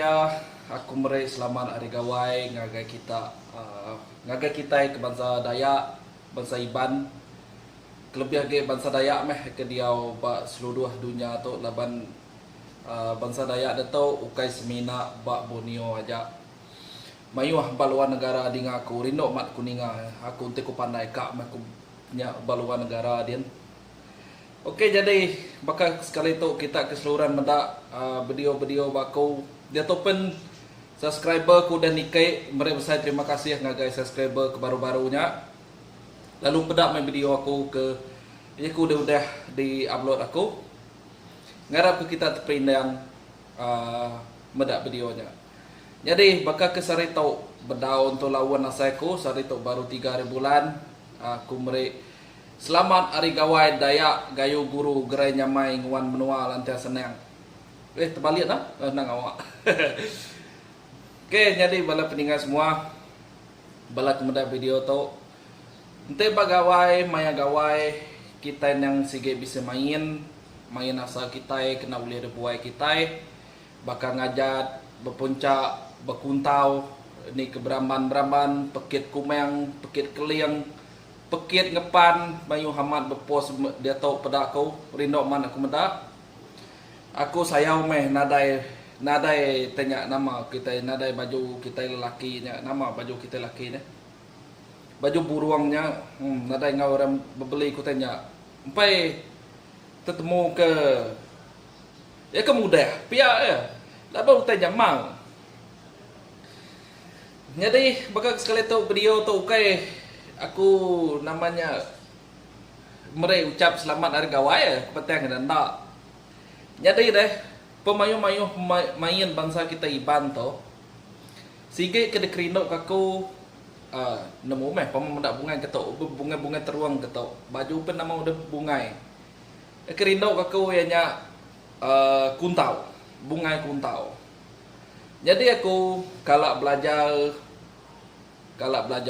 saya aku meri selamat hari gawai ngagai kita ke bangsa Dayak, bangsa Iban. Kelebih ke bangsa Dayak ke dia ba seluruh dunia tu laban bangsa Dayak datau ukai semina ba Borneo aja. Mayuh baluan negara dinga aku rindo mat kuninga aku untuk pandai kak aku nya baluan negara dia. Okey, jadi bakal sekali tu kita keseluruhan mendak video-video baku dia tu pun subscriber ku dan nikai mereka besar terima kasih ngagai subscriber ke baru-barunya. Lalu pedak main video aku ke aku udah di upload aku. Ngarap ke kita terpindang medak videonya. Jadi bakal ke sari tau berdaun tu lawan asaiku sari tau baru 3 hari bulan aku meri selamat hari gawai Dayak gayu guru gerai nyamai nguan menua lantai senang. Terbalik dah nang awak. Okey, jadi bala peninggal semua bala kemudian video tu ente bagawai maya gawai kita yang sige bisa main asal kita kena boleh rebuai kita bakal ngajat berpuncak berkuntau ni ke beramban-beramban pekit kumeng pekit keliang pekit ngepan mayu hamad berpos dia tahu pada aku rindok man aku mendak aku sayau meh nadai tanya nama kita nadai baju kita lelakinya nama baju kita lelaki ni baju buruangnya nadai ngau orang beli aku tanya sampai ketemu ke ya ke mudah pihak ya lah baru tanya mau jadi bakal sekali tu video tu okay aku namanya meri ucap selamat hari gawai ya petang dan tak. Jadi deh pemayu-mayu main bangsa kita Iban tu. Sige ke dekrino aku nemu meh pemendak bungai ketok bunga-bunga teruang ketok. Baju pun nama udah bungai. Dekrino aku ianya kuntau, bungai kuntau. Jadi aku kalau belajar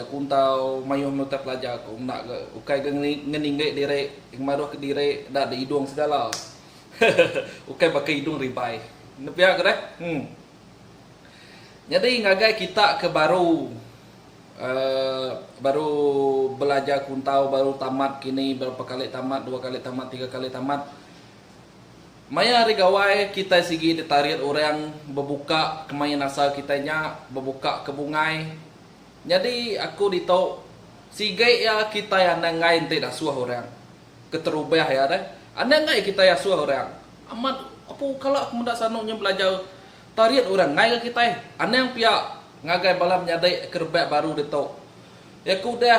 kuntau mayuh muta pelajar aku nak ukai ngeninggai diri yang maruh ke diri dak ada hidung segala. Ukai pakai hidung ribai. Nepia ke dah? Jadi ngagai kita ke baru belajar kuntau baru tamat kini berapa kali tamat 2 kali tamat 3 kali tamat. Maya hari gawai kita sigi ditarik orang berbuka kemayan asal kitanya berbuka ke bungai. Jadi aku ditau sigai ya kita yang nangai tidak suah orang keterubah ya deh. Anangai kita ya suah orang. Amat apa kalau aku mendak sanunya belajar tarik orang ngai ke kita. Anang pihak ngagai balam nyadai kerbak baru ditau. Ya aku dah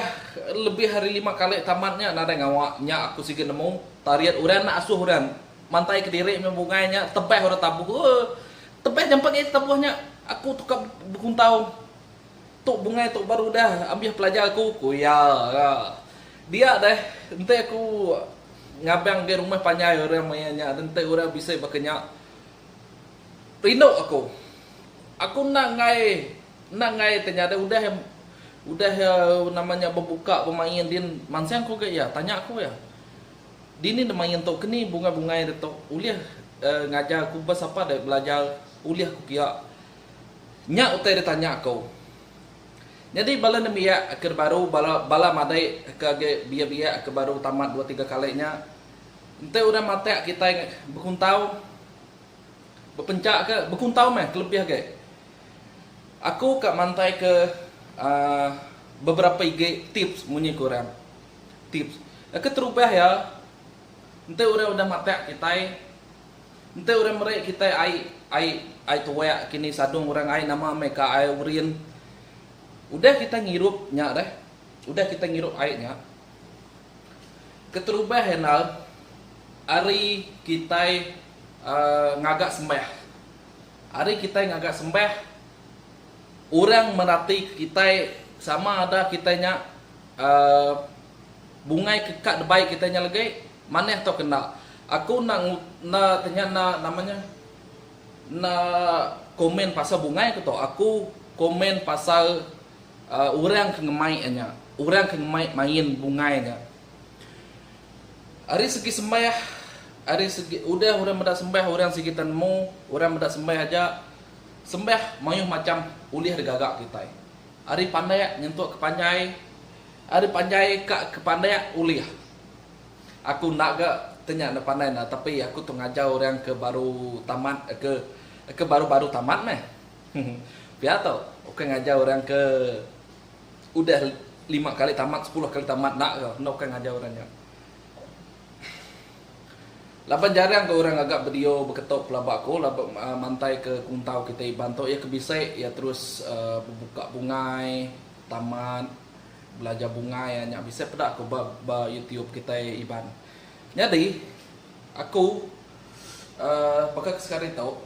lebih hari 5 kali tamatnya nada ngawaknya aku sigi nemu tarik orang nak asuh orang. Mantai ke diri membungainya tebeh orang tabuh. Tebeh jampak itu tabuhnya aku tukar berkuntau. Tok bungai tok baru dah ambil pelajar aku ya. Dia dah ente aku ngabang di rumah panjai orang mayanya ente orang bisa bakanya rindu aku nak ngai ternyata udah namanya berbuka pemain din mansiang aku ke ya tanya aku ya dini main tok kini bunga-bunga itu tok uliah ngajar aku bas apa dah belajar uliah aku kia nyak utai dia tanya aku. Jadi bala nemia akhir baru bala madai ke biaya ke baru tamat 2-3 kalinya. Ente udah mate kita berkuntau berpencak ke berkuntau meh kelebih ke. Aku kak mantai ke beberapa IG tips munyi kurang. Tips. Keterubah ya. Ente udah mate kita. Ente udah merek kita ai tuwa kini sadung orang ai nama mereka ai urin. Udah kita ngirup nya deh. Udah kita ngirup airnya. Keterubah henal hari kita ngagak sembah. Hari kita ngagak sembah orang merati kita sama ada kitanya bungai kekak debai kitanya lagi maneh tau kena. Aku nak tanya namanya na komen pasal bungai aku tau. Aku komen pasal orang kengemainya, orang kengemai main bungainya. Hari segi sembah hari segi udah mendak sembah orang sekitarmu orang mendak sembah aja sembah mayuh macam ulih gagak kita. Ari pandai nyentuh ke panjai, ari panjai ke pandai ulih. Aku nak gak tanya nak pandai nah, tapi aku tu ngajar orang ke baru tamat ke baru-baru tamat meh. Biar tau, aku ngajar orang ke udah 5 kali tamat, 10 kali tamat nak ngajar orangnya. Lapan jarang ke orang agak video berketok pelabak ko, lapan mantai ke kuntau kita bantu ya kebisai ya terus buka bungai, tamat, belajar bungai ya bisa pedak aku ba YouTube kita iban. Jadi aku pakai sekarang tahu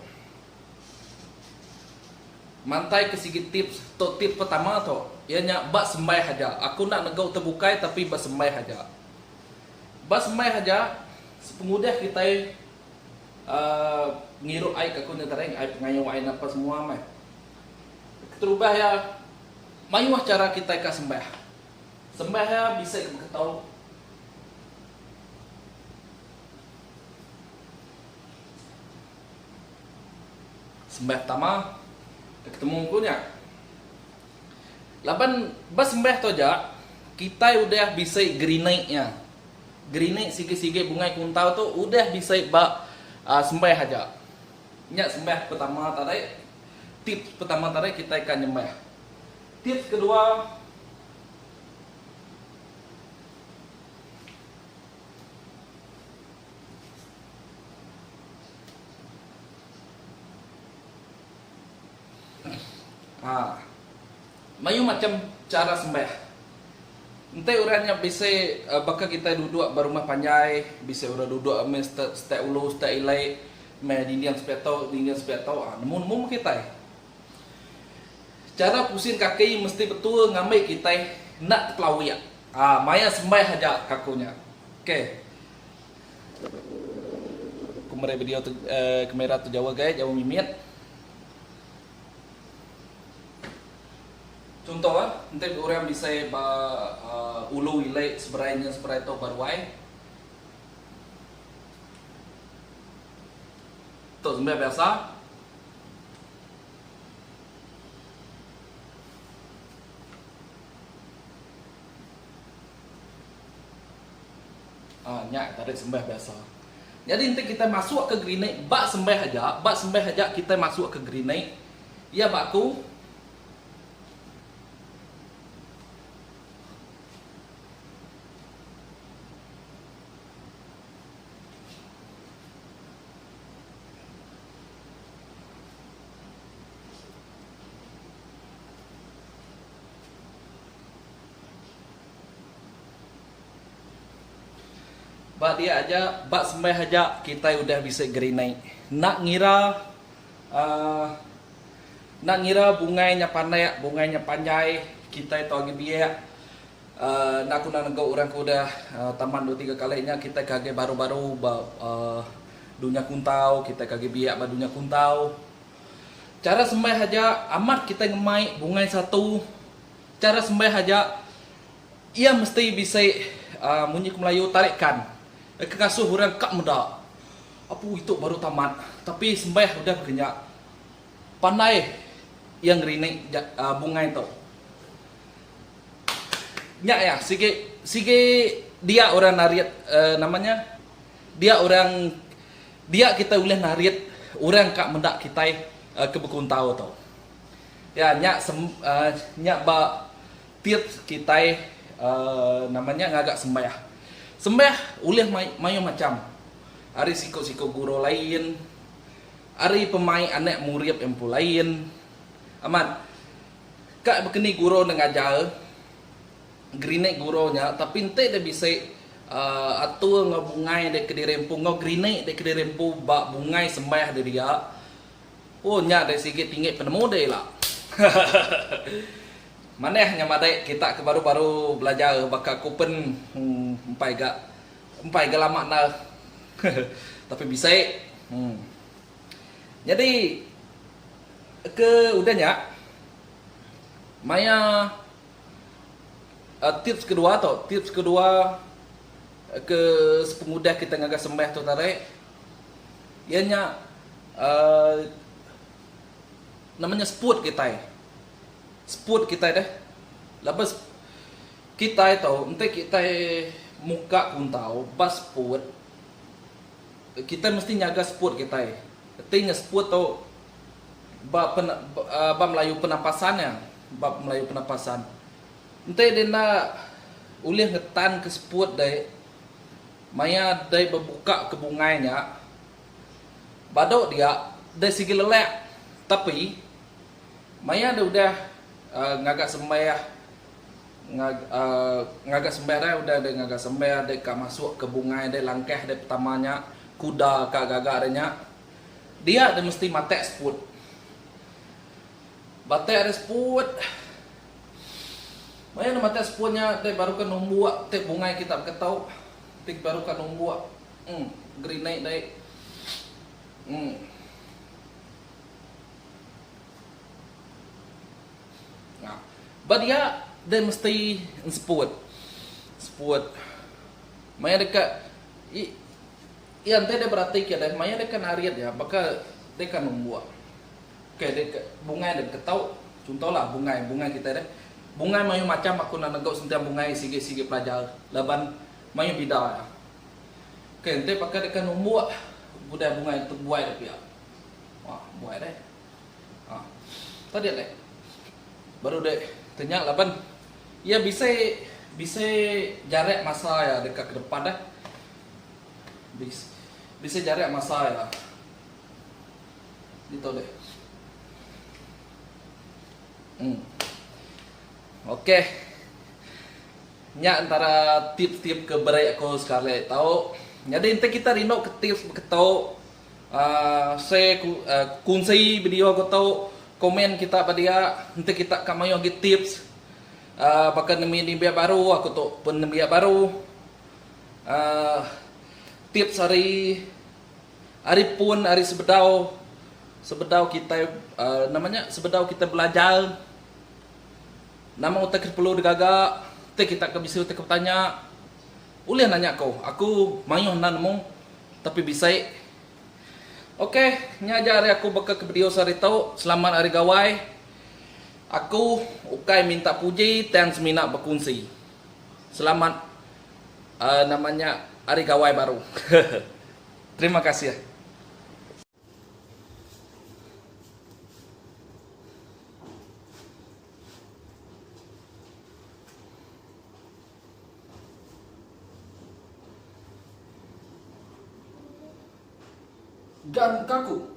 mantai ke segi tips pertama tu ianya bak sembah aja. Aku nak negau terbukai tapi bak sembah aja. Bak sembah aja sepengudah kita ngiru air ke kuning tereng air pengayu air apa semua mah. Terubah ya mayuah cara kita ke sembah. Sembah ya bisa kita tahu sembah pertama ketemu kunya. Laban bas sembah tu aja kita udah bisa grenade-nya. Grenade sige-sige bungai kuntau tu udah bisa bak sembah aja. Nya sembah pertama tadi tips pertama tadi kita akan nyembah. Tips kedua mayu macam cara sembah. Nanti orangnya bisa bakal kita duduk berumah panjai, bisa orang duduk setiap ulu, setiap ilai, dindian sepetau, namun kita. Cara pusing kaki mesti betul ngambil kita nak pelawia. Maya sembah aja kakunya. Oke. Kemarin video tu kamera tu Jawa guys, Jawa mimit. Contoh nanti orang bisa ulu ilai seberainya seberai itu baruai. Itu sembah biasa. Nyak tarik sembah biasa. Jadi nanti kita masuk ke grenade, bak sembah aja kita masuk ke grenade. Ya bakku. Bak dia aja, bak sembah aja kita udah bisa grenade. Nak ngira bungainya panjai, kita itu lagi biak. Nak aku nak negau orang ku udah taman 2-3 kalinya kita kage baru-baru dunia kuntau, kita kage biak dunia kuntau. Cara sembah aja amat kita ngemai bungai satu. Cara sembah aja ia mesti bisa munyi Melayu tarikkan. Kekasuh orang kak muda. Apa itu baru tamat. Tapi sembah udah berkenyak. Pandai yang rini bunga itu. Nyak ya, sige dia orang nariat namanya. Dia kita boleh nariat orang kak muda kita ke bekuntau tau. Ya nyak ba tips kita namanya ngagak sembah. Sembah ulih mayo macam. Ari siko-siko guru lain. Ari pemain anak murid empu lain. Aman. Kak bekeni guru ngajar. Grenade gurunya tapi ente dia bisa atur ngabungai dek kedirempu ngogrenade dek kedirempu bak bungai sembah dia. Oh nya dari sikit tinggi penemu deh lah. Manehnya madai kita ke baru-baru belajar bakal kupen empai ga lama nah. Tapi bisa. Jadi ke udahnya Maya tips kedua ke sepengudah kita ngagak sembah tu tarik ianya namanya sport kita. Sport kita deh. Lepas kita itu, nanti kita muka pun tahu, pas sport kita mesti nyaga sport kita. Artinya sport tuh bab melayu penapasannya, bab melayu penapasan. Nanti dia nak ulih ngetan ke sport deh. Maya dia berbuka ke bungainya. Badok dia sigi lelek. Tapi Maya dia udah ngagak sembah ngagak sembah dah udah dia ngagak sembah dia ka masuk ke bungai dia langkah dia pertamanya kuda ka gagak dia mesti matek sput. Batek ada sput. Maya nak matek sputnya dia baru kan numbuak te bungai kita ketau. Tik baru kan numbuak. Grenade dai. Nah, dia mesti sport. Maya dekat yang dia berarti dia maya dekat nariat ya, maka dia kan membuat. Kayak dekat bunga dan ketau, contohlah bunga kita deh. Bunga mayu macam aku nak negok sentiap bunga sige pelajar. Laban mayu bida ya. Kayak dia pakai dekat membuat budaya bunga itu buai tapi ya. Wah, buai deh. Tadi deh. Baru deh tanya laban. Ya bisa jarak masa ya dekat ke depan dah. Bisa jarak masa ya. Gitu deh. Oke. Nya antara tips-tips ke berai aku sekali tahu. Jadi nanti kita rindu ke tips ke tahu. Saya kunci video aku tahu komen kita pada dia. Nanti kita kamayo lagi tips. Bahkan demi biar baru aku tuh penembia baru tips hari pun hari sebedau kita namanya sebedau kita belajar nama utak perlu digagak te kita ke bisa utak tanya ulih nanya aku mayuh nanmu tapi bisa oke nyaja hari aku bakal ke video sari tahu selamat hari gawai. Aku ukai minta puji dan semina berkunci. Selamat namanya hari gawai baru. Terima kasih ya. Dan kaku.